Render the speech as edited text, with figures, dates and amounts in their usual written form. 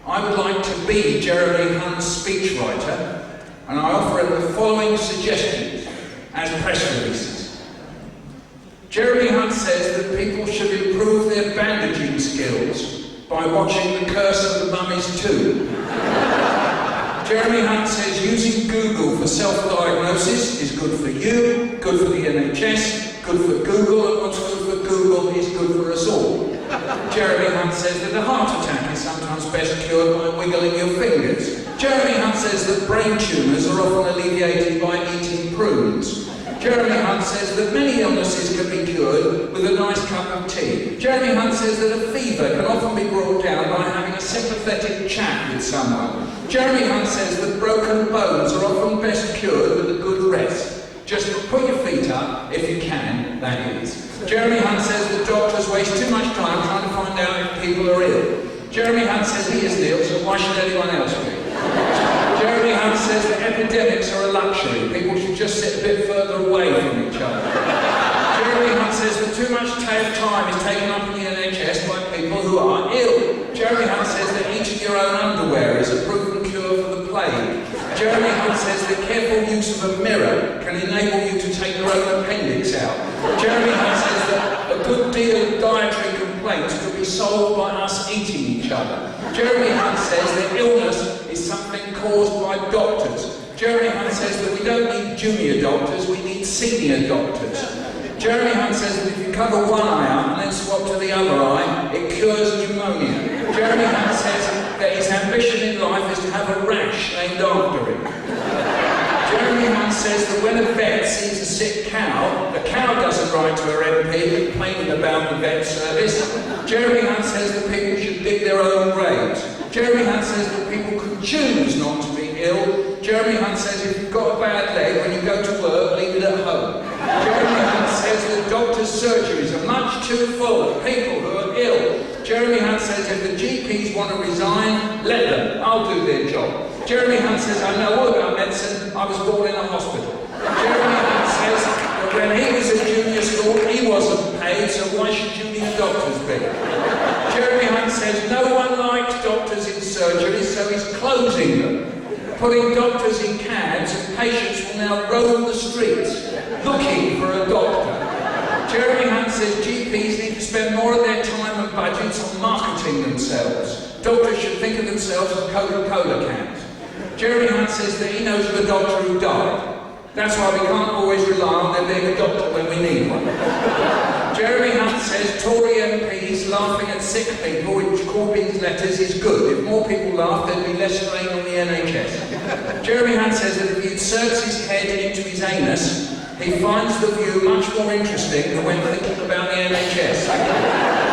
I would like to be Jeremy Hunt's speechwriter, and I offer him the following suggestions as press releases. Jeremy Hunt says that people should improve their bandaging skills by watching The Curse of the Mummies 2. Jeremy Hunt says using Google for self-diagnosis is good for you, good for the NHS, good for Google, and what's good for Google is good for us all. Jeremy Hunt says that a heart attack is sometimes best cured by wiggling your fingers. Jeremy Hunt says that brain tumours are often alleviated by eating prunes. Jeremy Hunt says that many illnesses can be cured with a nice cup of tea. Jeremy Hunt says that a fever can often be brought down by having a sympathetic chat with someone. Jeremy Hunt says that broken bones are often best cured with a good rest. Just put your feet up, if you can, that is. Jeremy Hunt says that doctors waste too much time trying to find out if people are ill. Jeremy Hunt says he isn't ill, so why should anyone else be? Jeremy Hunt says that epidemics are a luxury. People should just sit a bit further away from each other. Jeremy Hunt says that too much time is taken up in the NHS by people who are ill. Jeremy Hunt says that eating your own underwear is a proven cure for the plague. Jeremy Hunt says that careful use of a mirror can enable you to take your own appendix out. Jeremy Hunt says that a good deal of dietary complaints could be solved by us eating each other. Jeremy Hunt says that illness is something caused by doctors. Jeremy Hunt says that we don't need junior doctors, we need senior doctors. Jeremy Hunt says that if you cover one eye up and then swap to the other eye, it cures pneumonia. Jeremy Hunt says that his ambition in life is to have a rash named after him. Jeremy Hunt says that when a vet sees a sick cow, the cow doesn't write to her MP complaining about the vet service. Jeremy Hunt says that people should dig their own graves. Jeremy Hunt says that people can choose not to be ill. Jeremy Hunt says if you've got a bad leg when you go to work, leave it at home. Jeremy Hunt says that doctors' surgeries are much too full of people who are ill. Jeremy Hunt says if the GPs want to resign, let them. I'll do their job. Jeremy Hunt says I know all about medicine. I was born in a hospital. Jeremy Hunt says that when he was at junior school, he wasn't paid, so why should junior doctors be? Jeremy Hunt says no one likes doctors in surgery, so he's closing them. Putting doctors in cabs and patients will now roam the streets looking for a doctor. Jeremy Hunt says GPs need to spend more of their time and budgets on marketing themselves. Doctors should think of themselves as Coca-Cola cans. Jeremy Hunt says that he knows of a doctor who died. That's why we can't always rely on there being a doctor when we need one. Jeremy Hunt says Tory MPs laughing at sick people in Corbyn's letters is good. If more people laugh, there'd be less strain on the NHS. Jeremy Hunt says that if he inserts his head into his anus, he finds the view much more interesting than when thinking about the NHS.